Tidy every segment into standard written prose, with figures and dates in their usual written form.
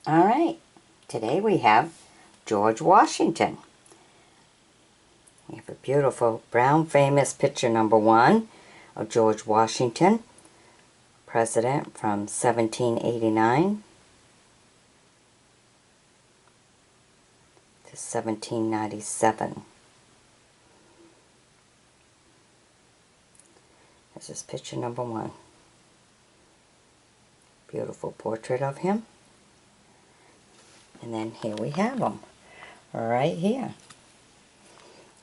All right, today we have George Washington. We have a beautiful brown famous picture number 1 of George Washington, president from 1789 to 1797. This is picture number 1. Beautiful portrait of him. And then here we have him, right here.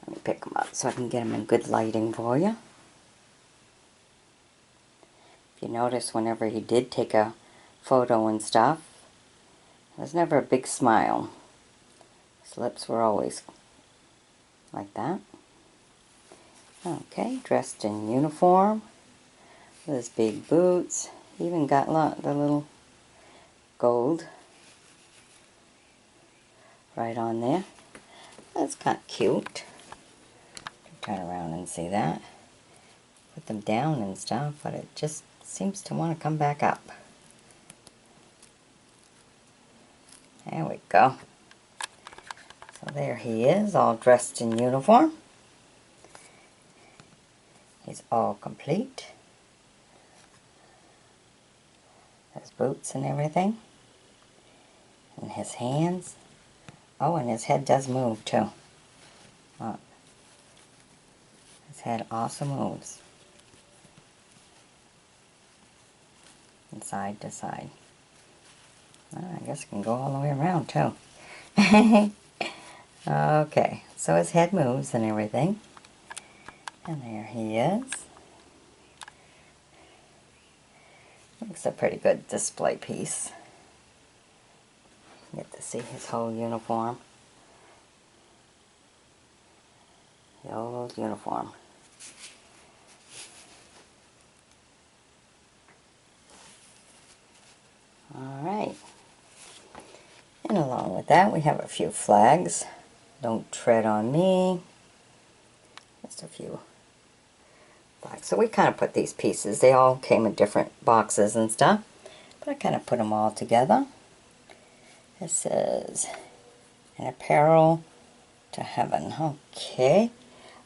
Let me pick him up so I can get him in good lighting for you. If you notice, whenever he did take a photo and stuff, there was never a big smile. His lips were always like that. Okay, dressed in uniform, with his big boots. He even got the little gold right on there. That's kind of cute. Turn around and see that. Put them down and stuff, but it just seems to want to come back up. There we go. So there he is, all dressed in uniform. He's all complete. His boots and everything. And his hands. Oh, and his head does move too. Look. His head also moves. From side to side. I guess it can go all the way around too. Okay, so his head moves and everything. And there he is. Looks a pretty good display piece. You get to see his whole uniform. The old uniform. Alright. And along with that we have a few flags. Don't tread on me. Just a few flags. So we kind of put these pieces. They all came in different boxes and stuff. But I kind of put them all together. This says, an apparel to heaven. Okay.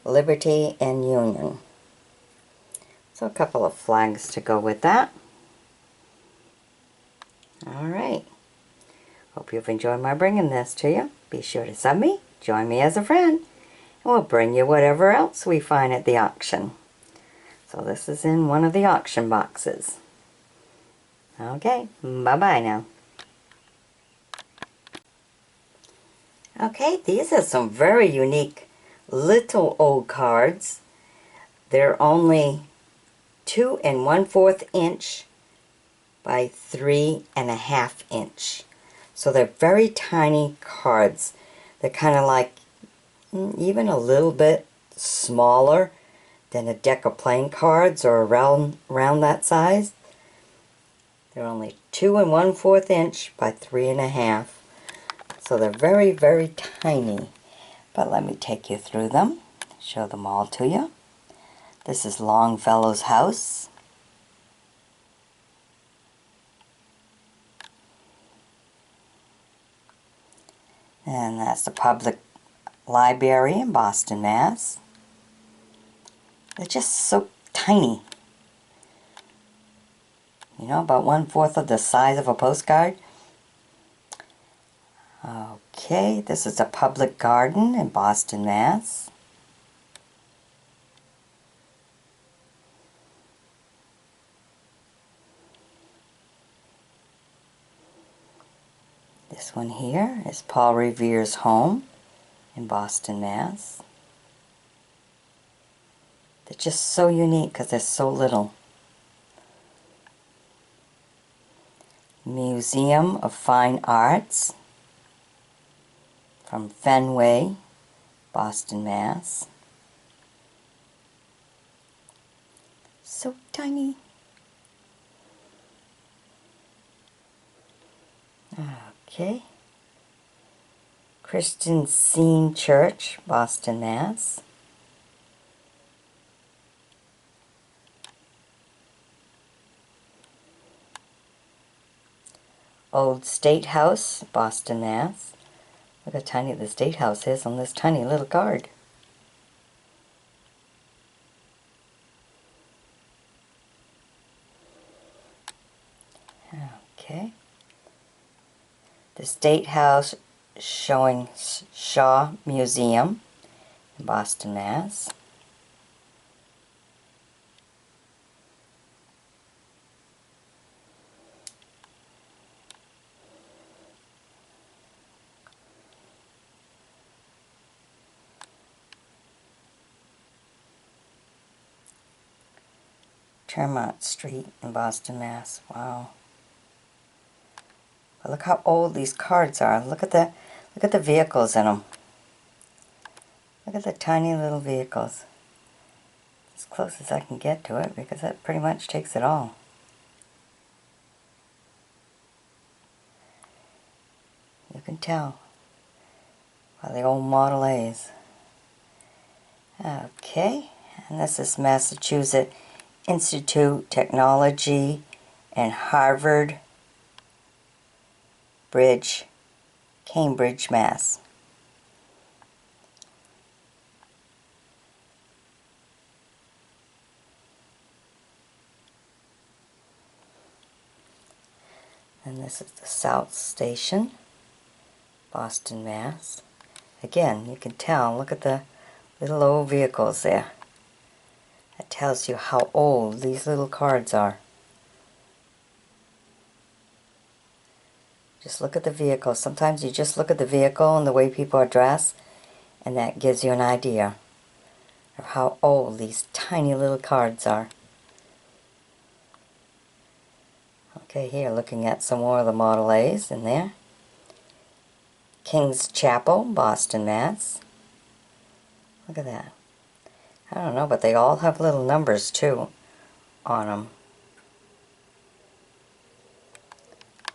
Liberty and Union. So a couple of flags to go with that. Alright. Hope you've enjoyed my bringing this to you. Be sure to sub me, join me as a friend, and we'll bring you whatever else we find at the auction. So this is in one of the auction boxes. Okay, bye-bye now. Okay, these are some very unique little old cards. They're only 2 1/4 inch by 3 1/2 inch. So they're very tiny cards. They're kind of like even a little bit smaller than a deck of playing cards or around that size. They're only 2 1/4 inch by 3 1/2. So they're very, very tiny. But let me take you through them, show them all to you. This is Longfellow's house. And that's the public library in Boston, Mass. They're just so tiny. You know, about 1/4 of the size of a postcard. Okay, this is a public garden in Boston, Mass. This one here is Paul Revere's home in Boston, Mass. They're just so unique because they're so little. Museum of Fine Arts from Fenway, Boston, Mass. So tiny. Okay. Christian Scene Church, Boston, Mass. Old State House, Boston, Mass. Look how tiny the State House is on this tiny little card. Okay. The State House showing Shaw Museum in Boston, Mass. Tremont Street in Boston, Mass. Wow. But look how old these cards are. Look at the vehicles in them. Look at the tiny little vehicles. As close as I can get to it, because that pretty much takes it all. You can tell by the old Model A's. Okay, and this is Massachusetts Institute Technology and Harvard Bridge, Cambridge, Mass. And this is the South Station, Boston, Mass. Again, you can tell, look at the little old vehicles there. That tells you how old these little cards are. Just look at the vehicle. Sometimes you just look at the vehicle and the way people are dressed, and that gives you an idea of how old these tiny little cards are. Okay, here looking at some more of the Model A's in there. King's Chapel, Boston, Mass. Look at that. I don't know, but they all have little numbers too on them.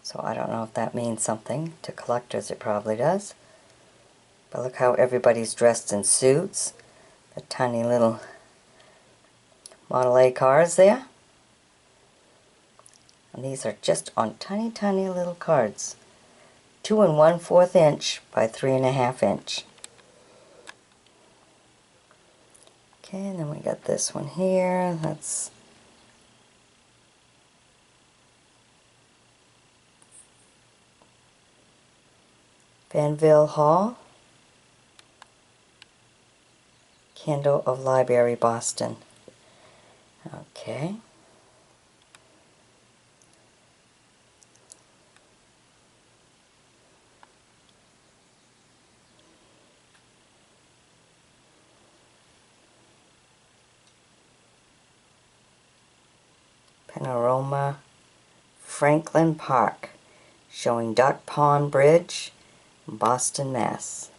So I don't know if that means something. To collectors it probably does. But look how everybody's dressed in suits. The tiny little Model A cars there. And these are just on tiny, tiny little cards. 2 1/4 inch by 3.5 inch. Okay, and then we got this one here. That's Fanville Hall. Candle of Library, Boston. Okay. Panorama Franklin Park, showing Duck Pond Bridge, Boston, Mass.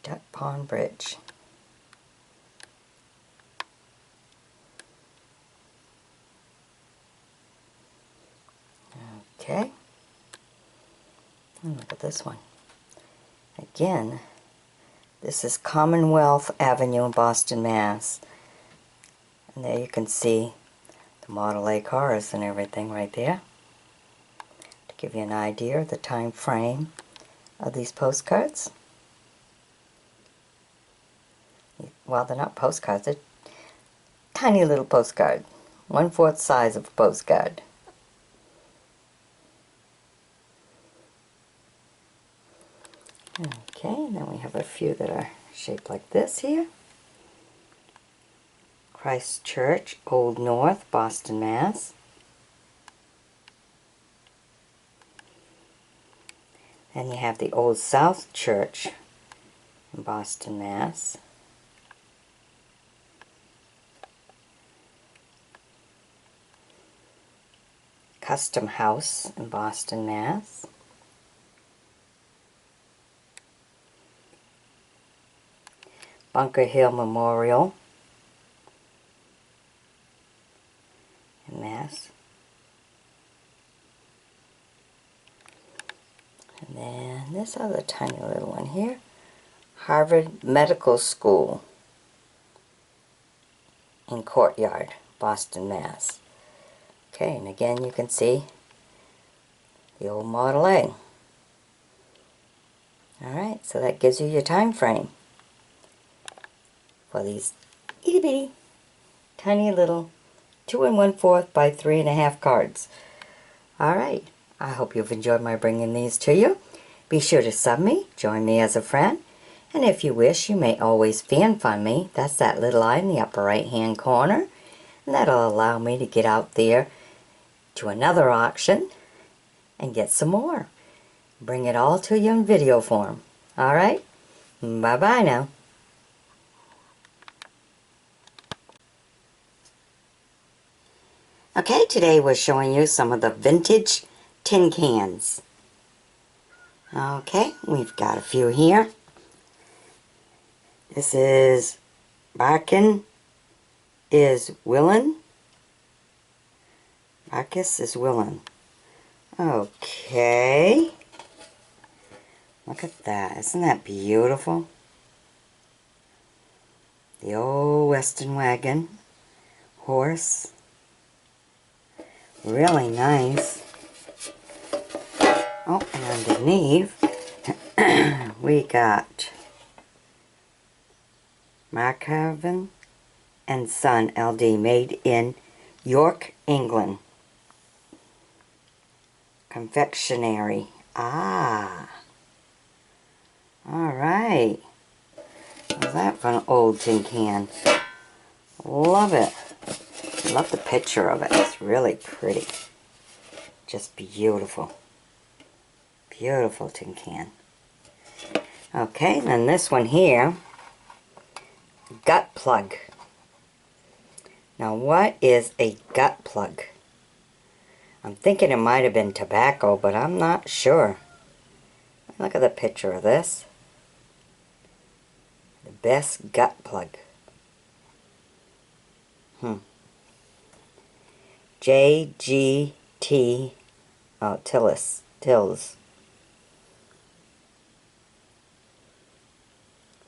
Duck Pond Bridge. Okay. And look at this one. Again, this is Commonwealth Avenue in Boston, Mass. And there you can see the Model A cars and everything right there. To give you an idea of the time frame of these postcards. Well, they're not postcards, they're tiny little postcard. 1/4 size of a postcard. Okay, and then we have a few that are shaped like this here. Christ Church, Old North, Boston, Mass. Then you have the Old South Church in Boston, Mass. Custom House in Boston, Mass. Bunker Hill Memorial in Mass. And then this other tiny little one here, Harvard Medical School in Courtyard, Boston, Mass. Okay, and again you can see the old Model A. Alright, so that gives you your time frame for these itty bitty, tiny little 2 1/4 by 3.5 cards. Alright, I hope you've enjoyed my bringing these to you. Be sure to sub me, join me as a friend, and if you wish, you may always fan fund me. That's that little eye in the upper right hand corner, and that'll allow me to get out there to another auction and get some more. Bring it all to you in video form. Alright? Bye-bye now. Okay, today we're showing you some of the vintage tin cans. Okay, we've got a few here. This is Barkin is Willin. Marcus is Willin. Okay. Look at that. Isn't that beautiful? The old Western wagon. Horse. Really nice. Oh, and underneath we got Markhaven and Son LD, made in York, England. Confectionery. Ah. Alright. What's that for an old tin can? Love it. Love the picture of it. It's really pretty. Just beautiful. Beautiful tin can. Okay, and then this one here, gut plug. Now what is a gut plug? I'm thinking it might have been tobacco, but I'm not sure. Look at the picture of this. The best gut plug. JGT, oh, Tills.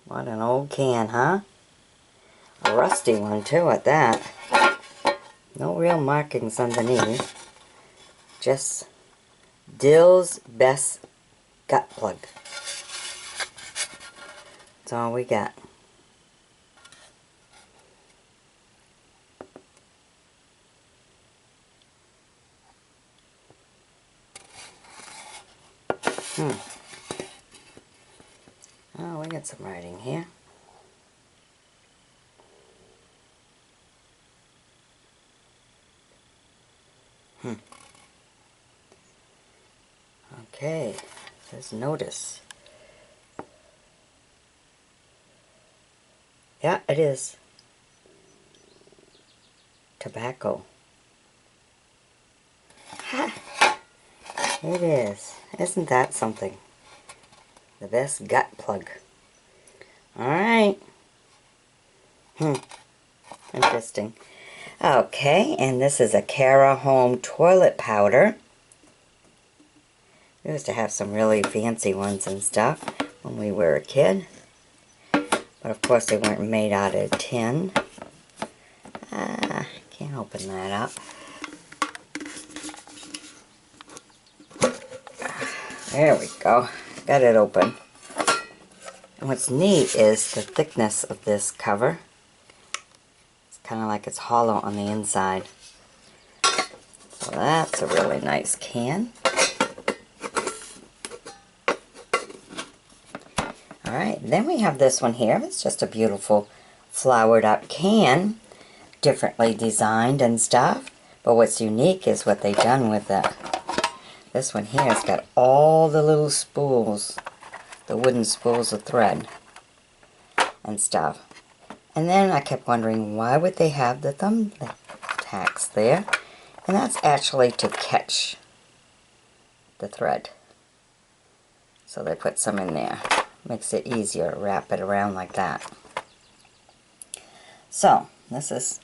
What an old can, huh? A rusty one too at that. No real markings underneath. Just Dill's best gut plug. That's all we got. Oh, we got some writing here. Okay, says notice. Yeah, it is. Tobacco. Ha! It is. Isn't that something? The best gut plug. Alright. Interesting. Okay, and this is a Cara Home toilet powder. We used to have some really fancy ones and stuff when we were a kid. But of course they weren't made out of tin. Can't open that up. There we go. Got it open. And what's neat is the thickness of this cover. It's kind of like it's hollow on the inside. So that's a really nice can. Alright, then we have this one here. It's just a beautiful flowered up can. Differently designed and stuff. But what's unique is what they've done with it. This one here has got all the little spools. The wooden spools of thread. And stuff. And then I kept wondering, why would they have the thumbtacks there? And that's actually to catch the thread. So they put some in there. Makes it easier to wrap it around like that. So, this is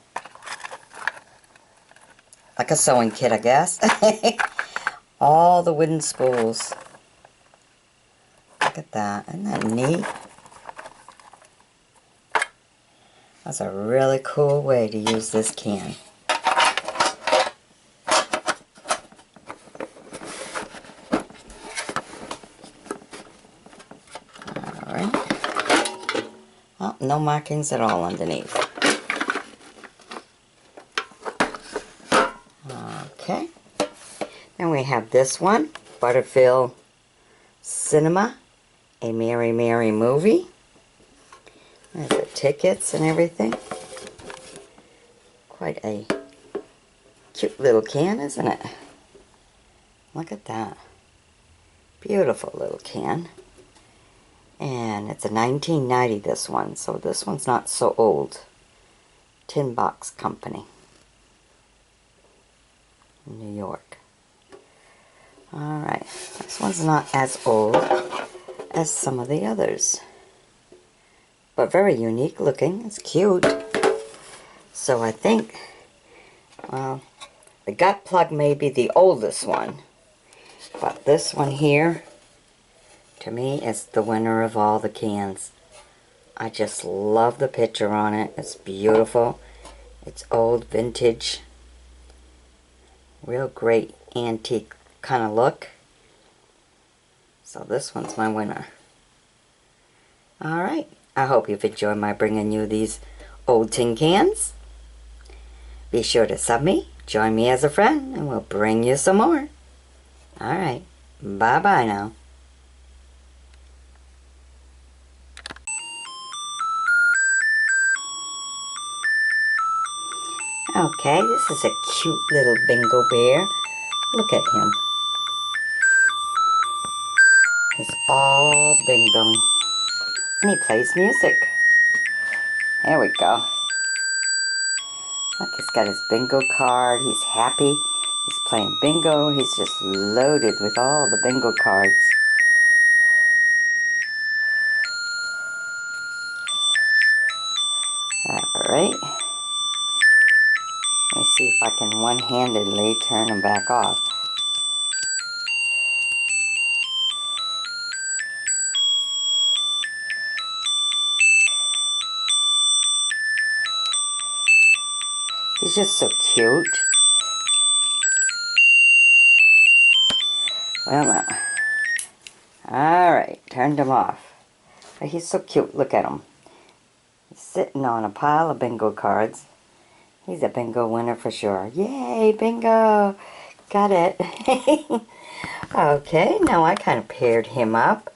like a sewing kit, I guess. All the wooden spools. Look at that. Isn't that neat? That's a really cool way to use this can. no markings at all underneath. Okay. Then we have this one, Butterfield Cinema, A Merry Merry Movie. There's the tickets and everything. Quite a cute little can, isn't it? Look at that. Beautiful little can. And it's a 1990, this one, so this one's not so old. Tin Box Company, New York. Alright, this one's not as old as some of the others, but very unique looking. It's cute. So I think, well, the gut plug may be the oldest one, but this one here, to me, is the winner of all the cans. I just love the picture on it. It's beautiful. It's old, vintage, real great antique kind of look. So this one's my winner. Alright, I hope you've enjoyed my bringing you these old tin cans. Be sure to sub me, join me as a friend, and we'll bring you some more. Alright, bye-bye now. Okay, this is a cute little bingo bear. Look at him. It's all bingo. And he plays music. There we go. Look, he's got his bingo card. He's happy. He's playing bingo. He's just loaded with all the bingo cards. Alright. Let me see if I can one-handedly turn him back off. He's just so cute. Well now. Alright, turned him off. But he's so cute, look at him. He's sitting on a pile of bingo cards. He's a bingo winner for sure. Yay, bingo! Got it. Okay, now I kind of paired him up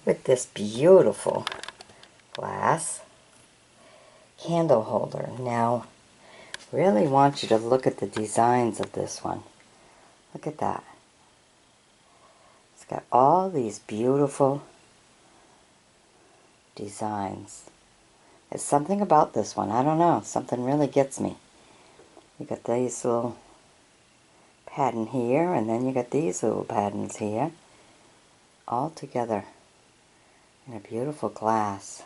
with this beautiful glass candle holder. Now, really want you to look at the designs of this one. Look at that. It's got all these beautiful designs. There's something about this one. I don't know. Something really gets me. You got these little pattern here, and then you got these little patterns here. All together in a beautiful glass.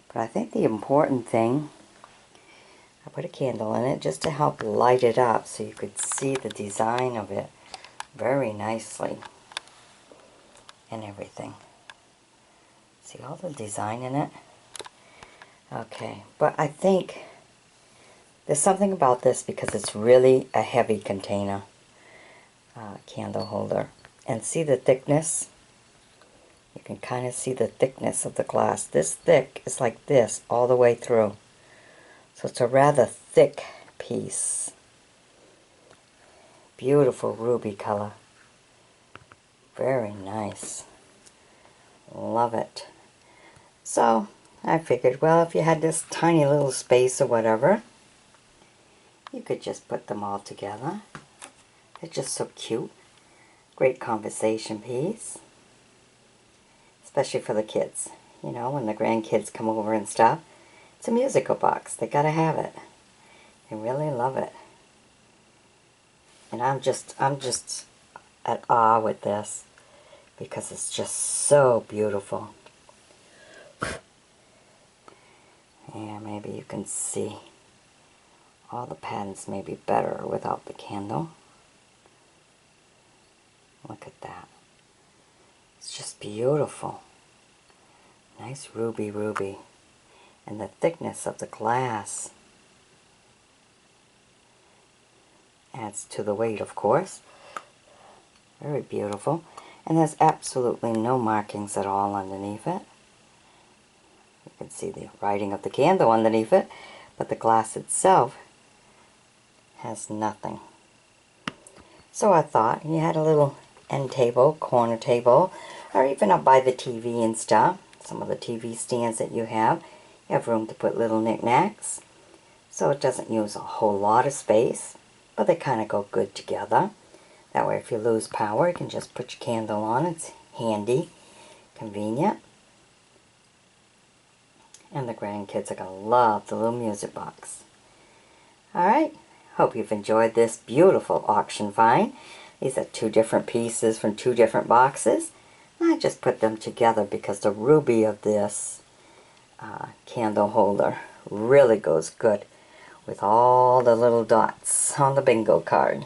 But I think the important thing, I put a candle in it just to help light it up so you could see the design of it very nicely and everything. See all the design in it? Okay, but I think there's something about this because it's really a heavy container candle holder. And see the thickness? You can kind of see the thickness of the glass. This thick is like this all the way through. So it's a rather thick piece. Beautiful ruby color. Very nice. Love it. So I figured, well, if you had this tiny little space or whatever, you could just put them all together. They're just so cute. Great conversation piece. Especially for the kids. You know, when the grandkids come over and stuff. It's a musical box. They gotta have it. They really love it. And I'm just at awe with this because it's just so beautiful. Yeah, maybe you can see all the patterns may be better without the candle. Look at that. It's just beautiful. Nice ruby ruby. And the thickness of the glass adds to the weight, of course. Very beautiful. And there's absolutely no markings at all underneath it. You can see the writing of the candle underneath it, but the glass itself has nothing. So I thought you had a little end table, corner table, or even up by the TV and stuff, some of the TV stands that you have room to put little knickknacks. So it doesn't use a whole lot of space, but they kind of go good together. That way if you lose power, you can just put your candle on. It's handy, convenient. And the grandkids are going to love the little music box. Alright, hope you've enjoyed this beautiful auction find. These are two different pieces from two different boxes. I just put them together because the ruby of this candle holder really goes good with all the little dots on the bingo card.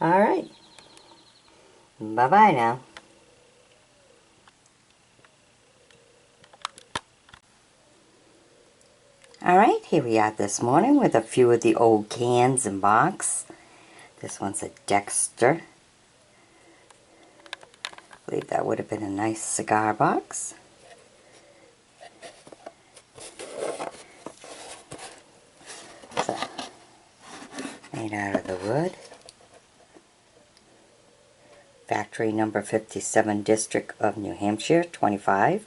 Alright, bye-bye now. Alright, here we are this morning with a few of the old cans and box. This one's a Dexter. I believe that would have been a nice cigar box. So, made out of the wood. Factory number 57, District of New Hampshire, 25.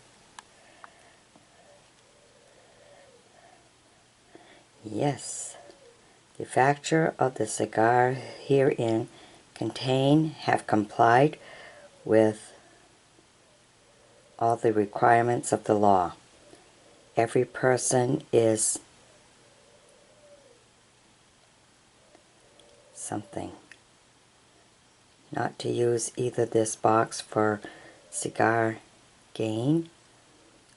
Yes, the facture of the cigar herein contained have complied with all the requirements of the law. Every person is something. Not to use either this box for cigar gain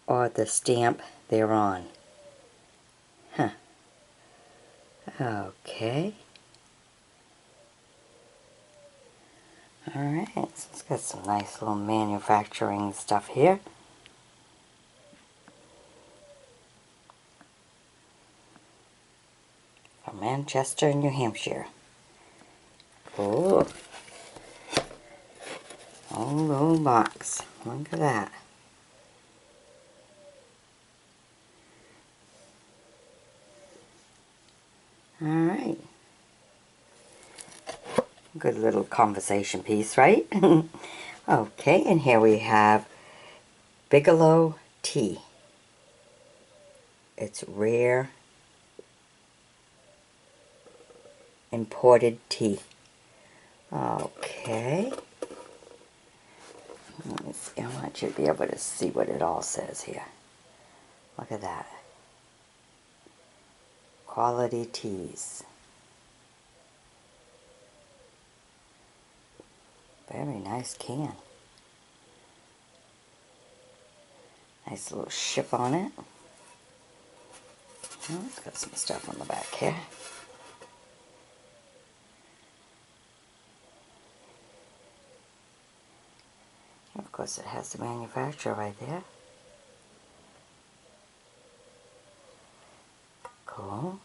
or the stamp thereon. Huh. Okay. Alright, so it's got some nice little manufacturing stuff here. From Manchester, New Hampshire. Cool. Old little box. Look at that. Alright. Good little conversation piece, right? Okay, and here we have Bigelow tea. It's rare imported tea. Okay. Let me see. I want you to be able to see what it all says here. Look at that. Quality teas. Very nice can. Nice little ship on it. Oh, it's got some stuff on the back here. Of course, it has the manufacturer right there. Cool.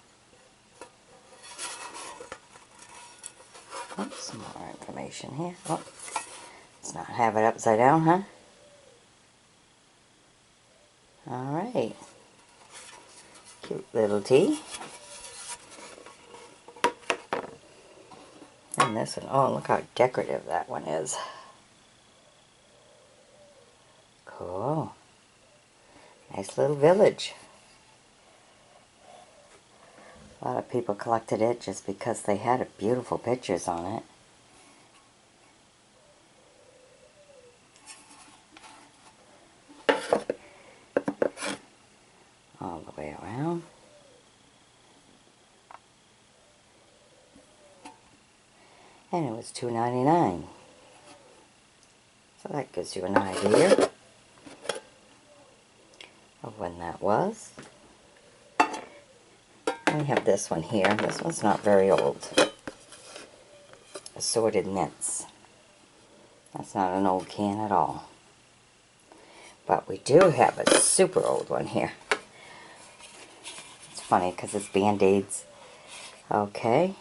Oh, some more information here. Oh, let's not have it upside down, huh? Alright. Cute little tea. And this one, oh, look how decorative that one is. Cool. Nice little village. A lot of people collected it just because they had beautiful pictures on it. All the way around. And it was $2.99. So that gives you an idea of when that was. We have this one here. This one's not very old. Assorted Mints. That's not an old can at all. But we do have a super old one here. It's funny because it's Band-Aids. Okay.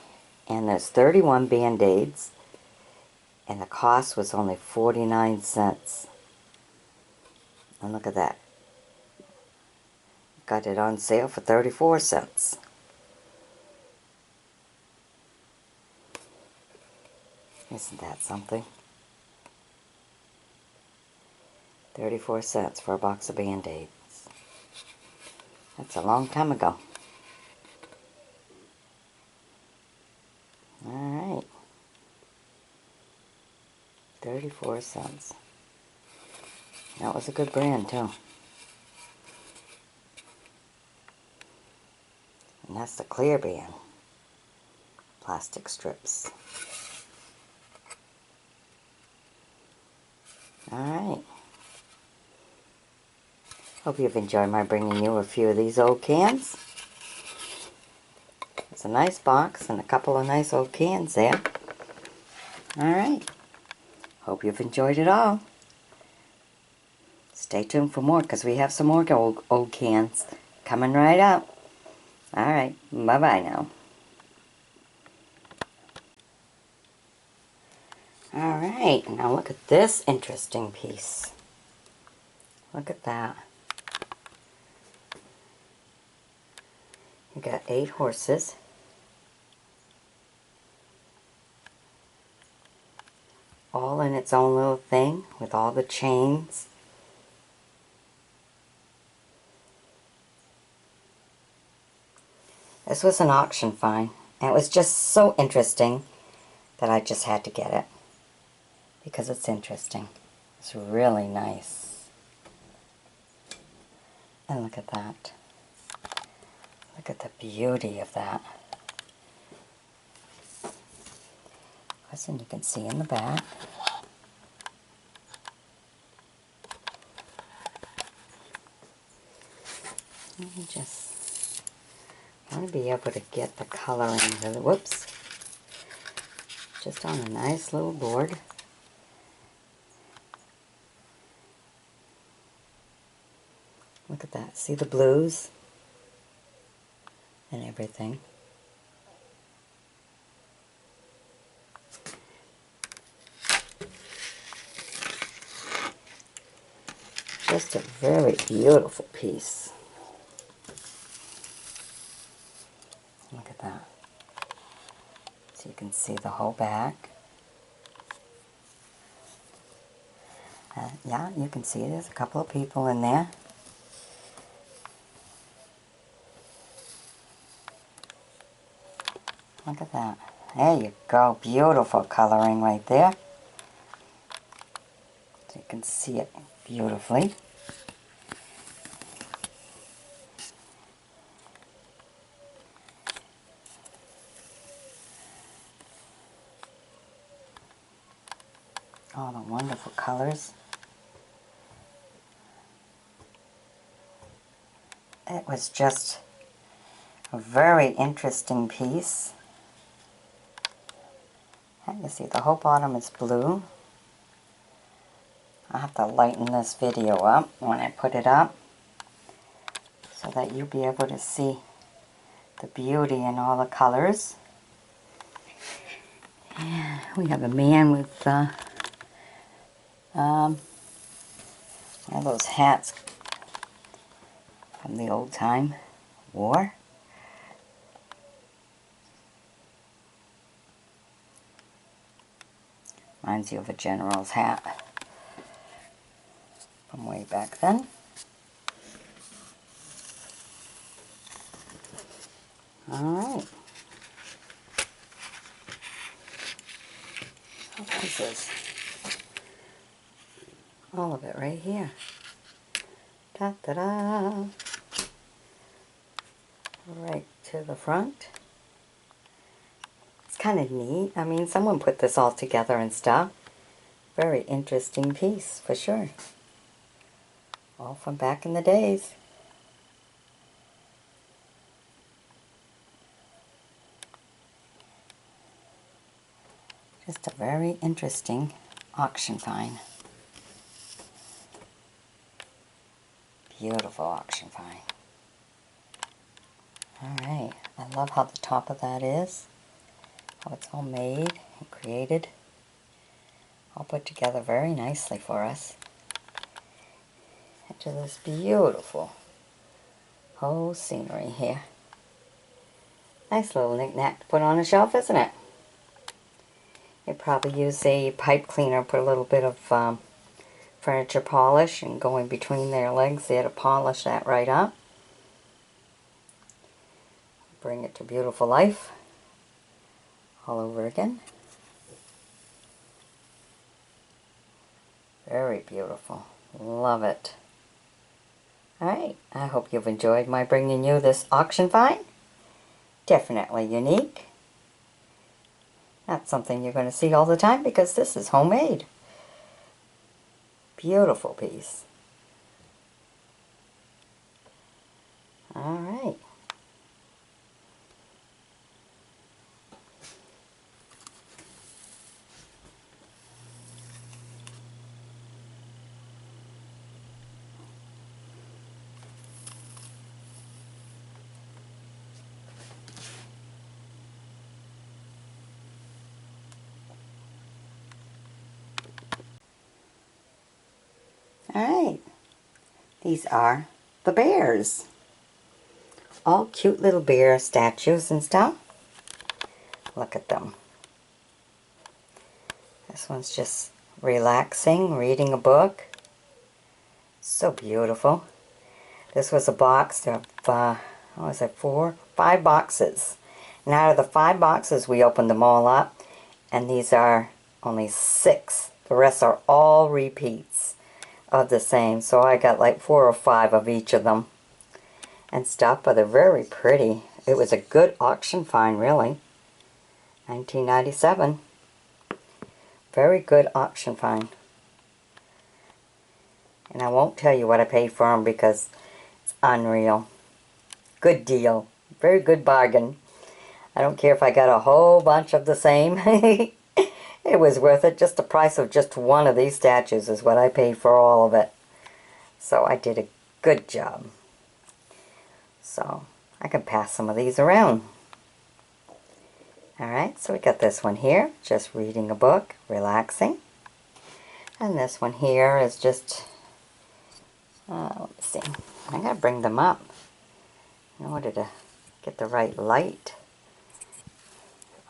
And there's 31 Band-Aids. And the cost was only 49 cents. And look at that. Got it on sale for 34 cents. Isn't that something? 34 cents for a box of Band-Aids. That's a long time ago. Alright. 34 cents. That was a good brand too. And that's the clear band. Plastic strips. Alright. Hope you've enjoyed my bringing you a few of these old cans. It's a nice box and a couple of nice old cans there. Alright. Hope you've enjoyed it all. Stay tuned for more because we have some more old cans coming right up. Alright. Bye-bye now. Alright. Now look at this interesting piece. Look at that. You got 8 horses. All in its own little thing with all the chains. This was an auction find. And it was just so interesting that I just had to get it. Because it's interesting. It's really nice. And look at that. Look at the beauty of that. And you can see in the back. Let me just, I want to be able to get the coloring really, whoops, just on a nice little board. Look at that, see the blues and everything. Just a very beautiful piece. Look at that. So you can see the whole back. Yeah, you can see there's a couple of people in there. Look at that. There you go. Beautiful coloring right there. So you can see it beautifully. All the wonderful colors. It was just a very interesting piece. And you see the whole bottom is blue. I'll have to lighten this video up when I put it up so that you'll be able to see the beauty in all the colors. And we have a man with one of those hats from the old time war. Reminds you of a general's hat from way back then. Alright. This is all of it right here. Da-da-da! Right to the front. It's kind of neat. I mean, someone put this all together and stuff. Very interesting piece, for sure. All from back in the days. Just a very interesting auction find. Beautiful auction find. Alright, I love how the top of that is. How it's all made and created. All put together very nicely for us. Into this beautiful whole scenery here. Nice little knick-knack to put on a shelf, isn't it? You'd probably use a pipe cleaner, put a little bit of furniture polish and go in between their legs there to polish that right up. Bring it to beautiful life all over again. Very beautiful. Love it. Alright, I hope you've enjoyed my bringing you this auction find. Definitely unique. Not something you're going to see all the time because this is homemade. Beautiful piece. Alright. Alright, these are the bears. All cute little bear statues and stuff. Look at them. This one's just relaxing, reading a book. So beautiful. This was a box of, what was it, 5 boxes. And out of the 5 boxes, we opened them all up. And these are only 6. The rest are all repeats of the same, so I got like 4 or 5 of each of them and stuff, but they're very pretty. It was a good auction find, really. 1997. Very good auction find. And I won't tell you what I paid for them because it's unreal. Good deal. Very good bargain. I don't care if I got a whole bunch of the same. It was worth it. Just the price of just one of these statues is what I paid for all of it. So I did a good job. So I can pass some of these around. Alright, so we got this one here, just reading a book, relaxing. And this one here is just, let me see, I gotta bring them up in order to get the right light.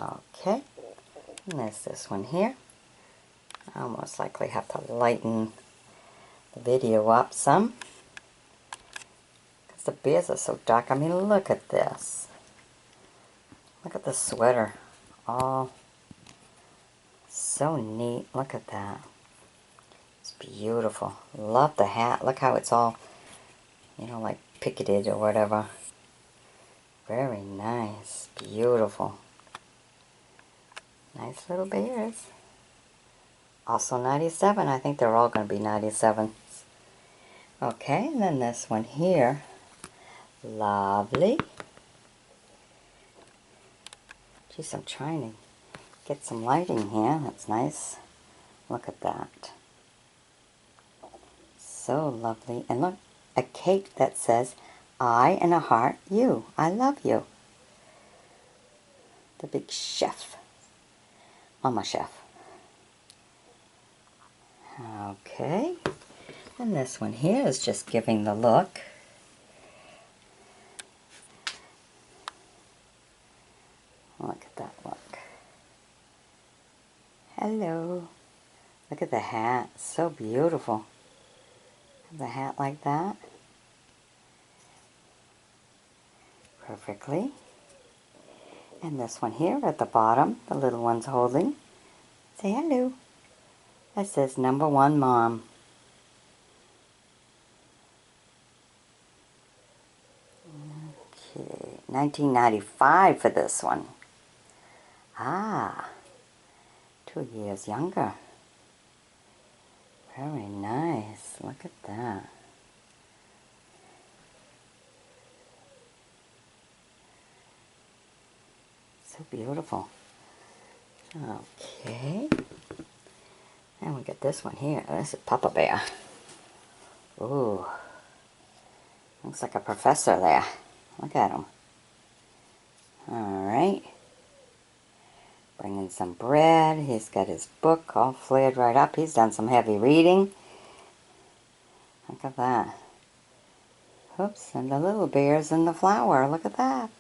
Okay. And there's this one here. I'll most likely have to lighten the video up some because the bears are so dark. I mean, look at this. Look at the sweater. Oh, so neat. Look at that. It's beautiful. Love the hat. Look how it's all, you know, like picketed or whatever. Very nice. Beautiful. Nice little bears. Also 97. I think they're all going to be 97s. Okay, and then this one here. Lovely. Geez, I'm trying to get some lighting here. That's nice. Look at that. So lovely. And look, a cake that says, I and a heart, you. I love you. The big chef. Mama Chef. Okay. And this one here is just giving the look. Look at that look. Hello. Look at the hat. So beautiful. The hat like that. Perfectly. And this one here at the bottom, the little one's holding. Say hello. That says #1 Mom. Okay, 1995 for this one. Ah, 2 years younger. Very nice. Look at that. So beautiful. Okay. And we got this one here. This is Papa Bear. Ooh. Looks like a professor there. Look at him. Alright. Bringing some bread. He's got his book all flared right up. He's done some heavy reading. Look at that. Oops, and the little bear's in the flower. Look at that.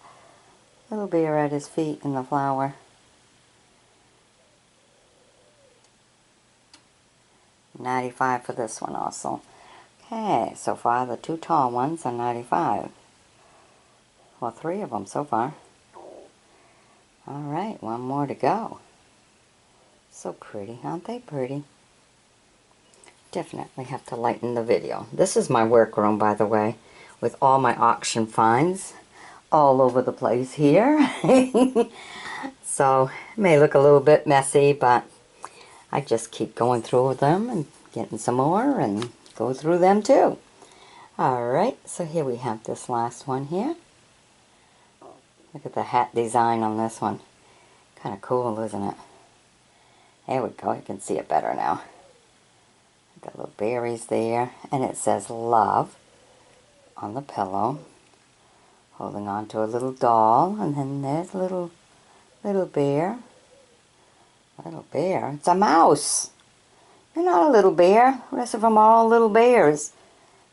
Little bear at his feet in the flower. $95 for this one also. Okay, so far the two tall ones are $95. Well, 3 of them so far. Alright, one more to go. So pretty, aren't they pretty? Definitely have to lighten the video. This is my workroom, by the way, with all my auction finds all over the place here. So, it may look a little bit messy, but I just keep going through them and getting some more and go through them too. Alright, so here we have this last one here. Look at the hat design on this one. Kind of cool, isn't it? There we go, you can see it better now. Got little berries there, and it says love on the pillow. Holding on to a little doll, and then there's a little bear. Little bear? It's a mouse! You're not a little bear. The rest of them are all little bears.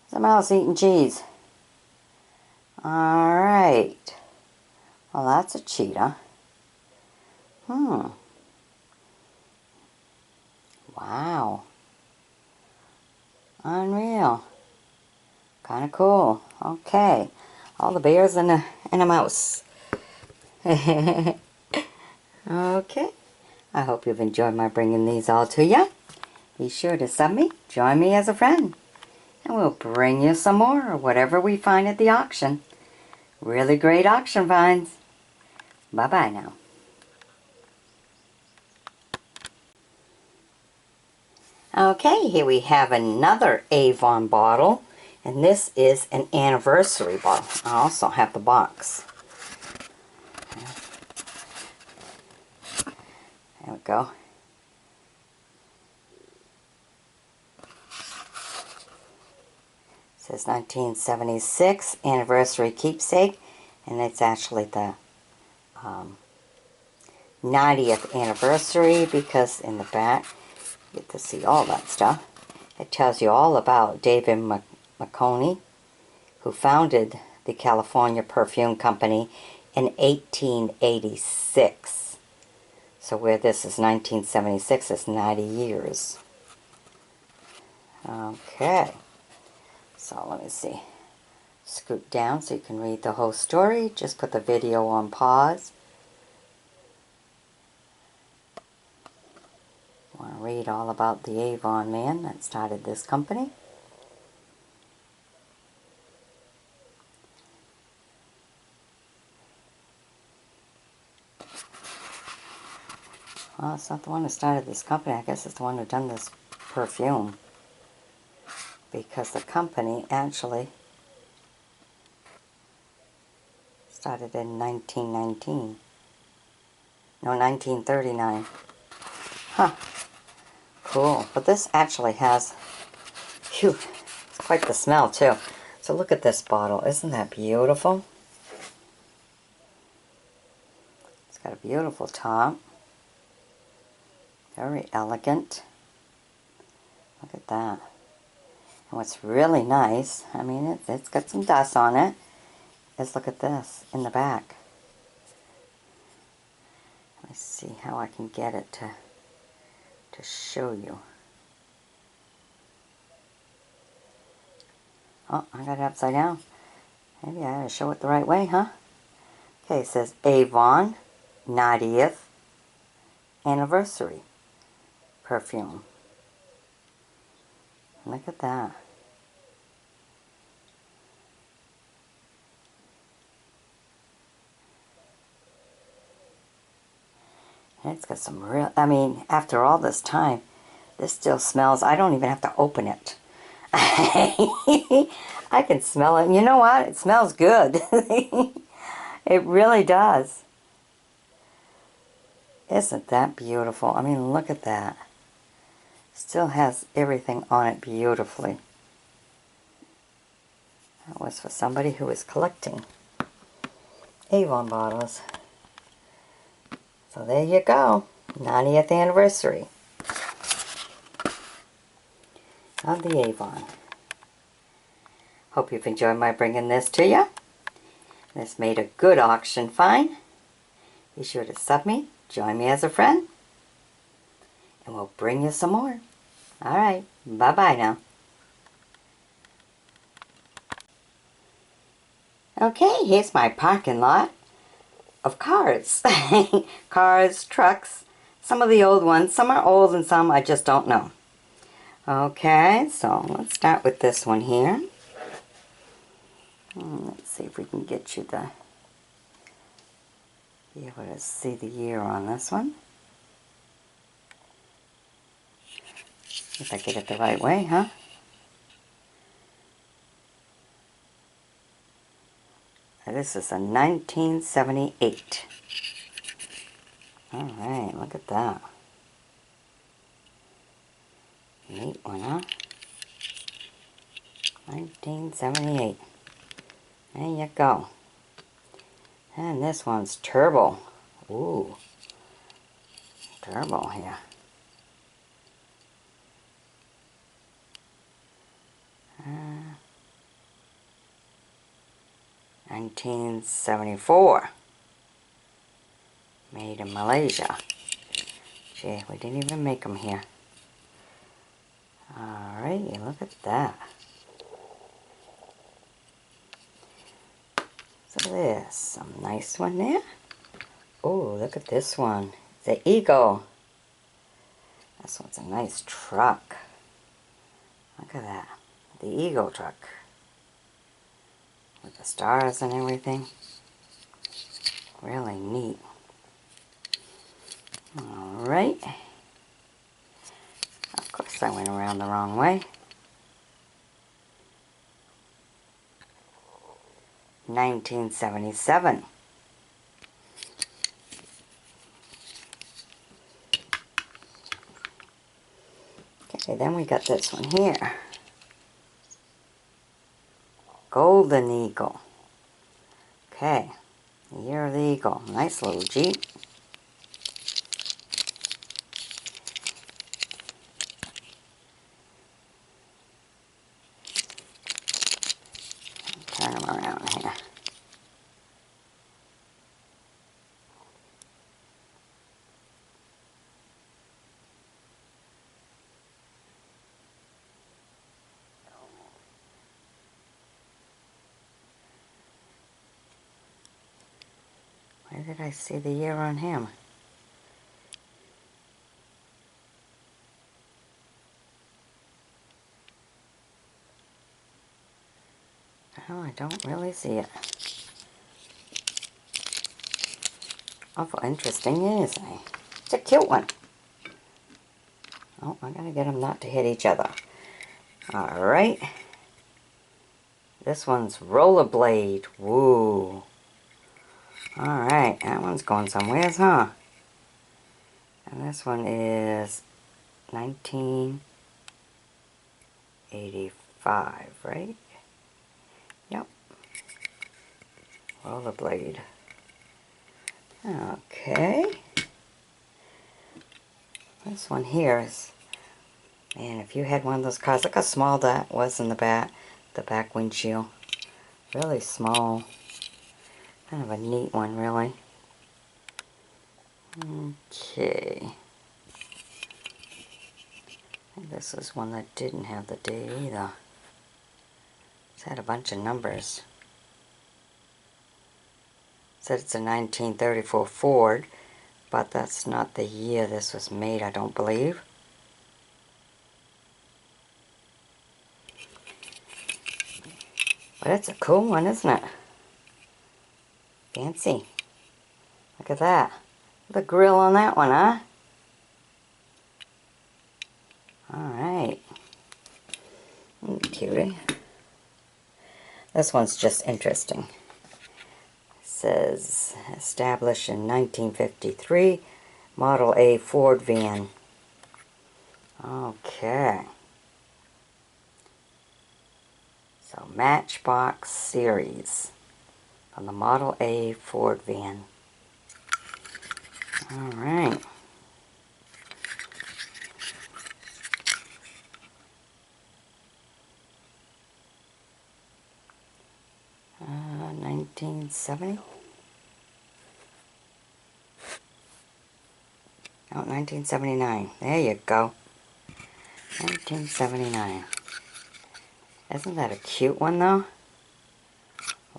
It's a mouse eating cheese. Alright. Well, that's a cheetah. Wow. Unreal. Kind of cool. Okay. All the bears and a mouse. Okay. I hope you've enjoyed my bringing these all to you. Be sure to sub me, join me as a friend, and we'll bring you some more or whatever we find at the auction. Really great auction finds. Bye-bye now. Okay, here we have another Avon bottle, and this is an anniversary bottle. I also have the box. There we go. It says 1976 anniversary keepsake, and it's actually the 90th anniversary, because in the back you get to see all that stuff. It tells you all about David McConey, who founded the California Perfume Company in 1886. So where this is 1976, it's 90 years. Okay. So let me see. Scoot down so you can read the whole story. Just put the video on pause. Want to read all about the Avon man that started this company. Well, it's not the one who started this company. I guess it's the one who done this perfume. Because the company actually started in 1919. No, 1939. Huh. Cool. But this actually has, phew, it's quite the smell too. So look at this bottle. Isn't that beautiful? It's got a beautiful top. Very elegant. Look at that. And what's really nice, I mean, it's got some dust on it, is look at this in the back. Let me see how I can get it to show you. Oh, I got it upside down. Maybe I gotta show it the right way, huh? Okay, it says Avon 90th Anniversary Perfume. Look at that. And it's got some real, I mean, after all this time, this still smells, I don't even have to open it. I can smell it. And you know what? It smells good. It really does. Isn't that beautiful? I mean, look at that. Still has everything on it beautifully. That was for somebody who was collecting Avon bottles. So there you go. 90th anniversary of the Avon. Hope you've enjoyed my bringing this to you. This made a good auction find. Be sure to sub me, join me as a friend, and we'll bring you some more. Alright, bye-bye now. Okay, here's my parking lot of cars. Cars, trucks, some of the old ones. Some are old and some I just don't know. Okay, so let's start with this one here. Let's see if we can get you to be able to see the year on this one. If I get it the right way, huh? This is a 1978. Alright, look at that. Neat one, huh? 1978. There you go. And this one's turbo. Ooh. Turbo here. 1974. Made in Malaysia. Gee, we didn't even make them here. Alright, look at that. So there's some nice one there. Oh, look at this one. The Eagle. This one's a nice truck. Look at that. The Eagle truck. With the stars and everything. Really neat. Alright. Of course I went around the wrong way. 1977. Okay, then we got this one here. Golden Eagle. Okay, the year of the Eagle. Nice little Jeep. Turn them around here. Where did I see the year on him? Oh, I don't really see it. Awful interesting, isn't it? It's a cute one. Oh, I gotta get them not to hit each other. Alright. This one's Rollerblade. Woo. Alright, that one's going somewheres, huh? And this one is 1985, right? Yep. Rollerblade. Okay. This one here is, man, if you had one of those cars, look how small that was in the back windshield. Really small. Kind of a neat one, really. Okay. This is one that didn't have the day either. It's had a bunch of numbers. It said it's a 1934 Ford, but that's not the year this was made, I don't believe. But it's a cool one, isn't it? Fancy. Look at that. The grill on that one, huh? Alright. Cutie. This one's just interesting. It says, established in 1953, Model A Ford van. Okay. So, Matchbox Series on the Model A Ford van. Alright. 1970? Oh, 1979. There you go. 1979. Isn't that a cute one, though?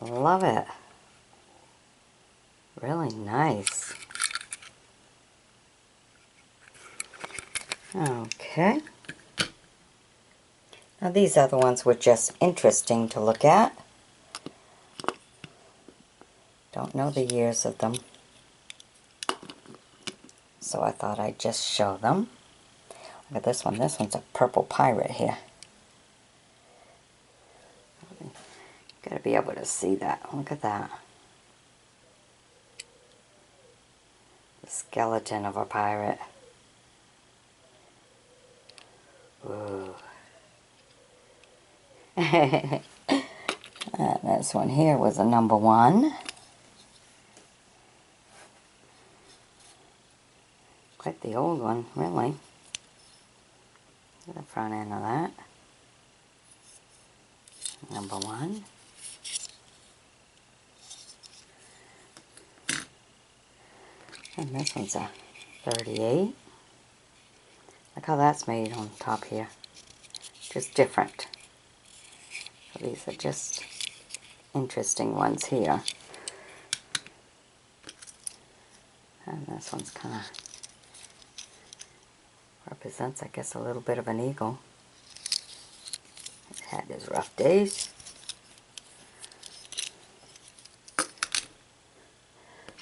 Love it. Really nice. Okay. Now these other ones were just interesting to look at. Don't know the years of them, so I thought I'd just show them. Look at this one. This one's a purple pirate here. Gotta be able to see that. Look at that. The skeleton of a pirate. Ooh. And this one here was a number 1. Quite the old one, really. Look at the front end of that. Number 1. And this one's a 38. Look how that's made on top here. Just different. So these are just interesting ones here. And this one's kind of represents, I guess, a little bit of an eagle. It had his rough days.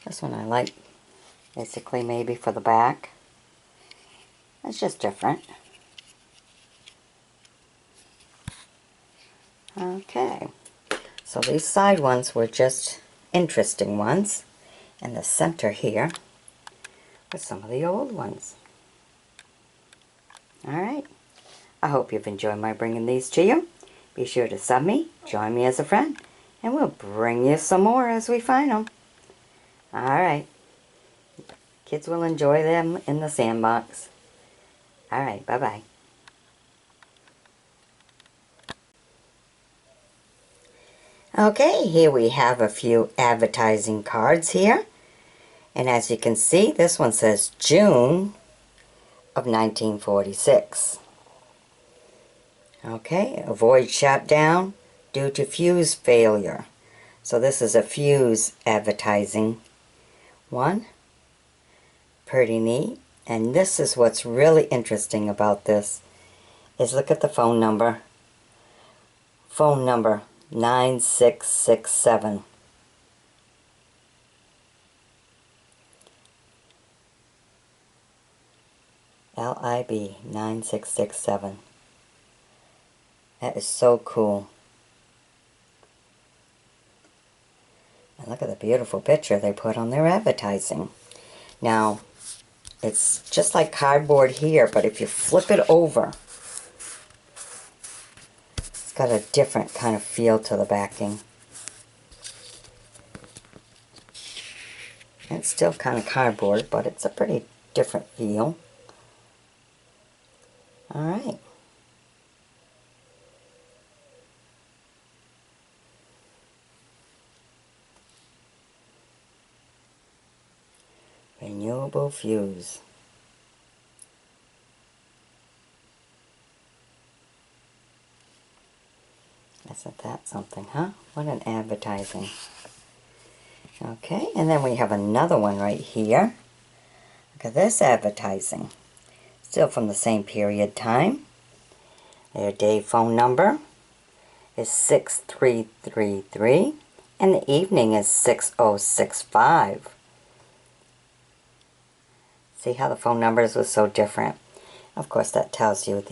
This one I like, basically maybe for the back. It's just different. Okay, so these side ones were just interesting ones, and the center here was some of the old ones. Alright, I hope you've enjoyed my bringing these to you. Be sure to sub me, join me as a friend, and we'll bring you some more as we find them. Alright, kids will enjoy them in the sandbox. Alright, bye-bye. Okay, here we have a few advertising cards here. And as you can see, this one says June of 1946. Okay, avoid shutdown due to fuse failure. So this is a fuse advertising one. Pretty neat. And this is what's really interesting about this, is look at the phone number. Phone number 9667. LIB 9667. That is so cool. And look at the beautiful picture they put on their advertising. Now, it's just like cardboard here, but if you flip it over, it's got a different kind of feel to the backing. It's still kind of cardboard, but it's a pretty different feel. Alright. Renewable fuse. Isn't that something, huh? What an advertising. Okay, and then we have another one right here. Look at this advertising. Still from the same period time. Their day phone number is 6333, and the evening is 6065. See how the phone numbers were so different? Of course, that tells you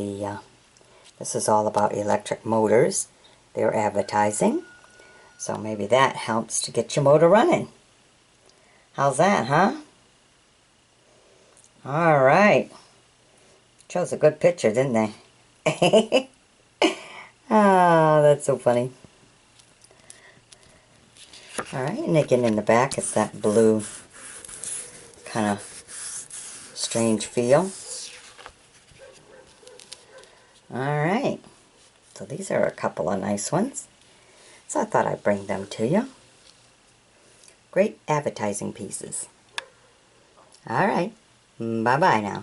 this is all about electric motors. They're advertising. So maybe that helps to get your motor running. How's that, huh? Alright. Chose a good picture, didn't they? Ah, that's so funny. Alright, and again in the back, it's that blue kind of strange feel. Alright, so these are a couple of nice ones. So I thought I'd bring them to you. Great advertising pieces. All right. Bye-bye now.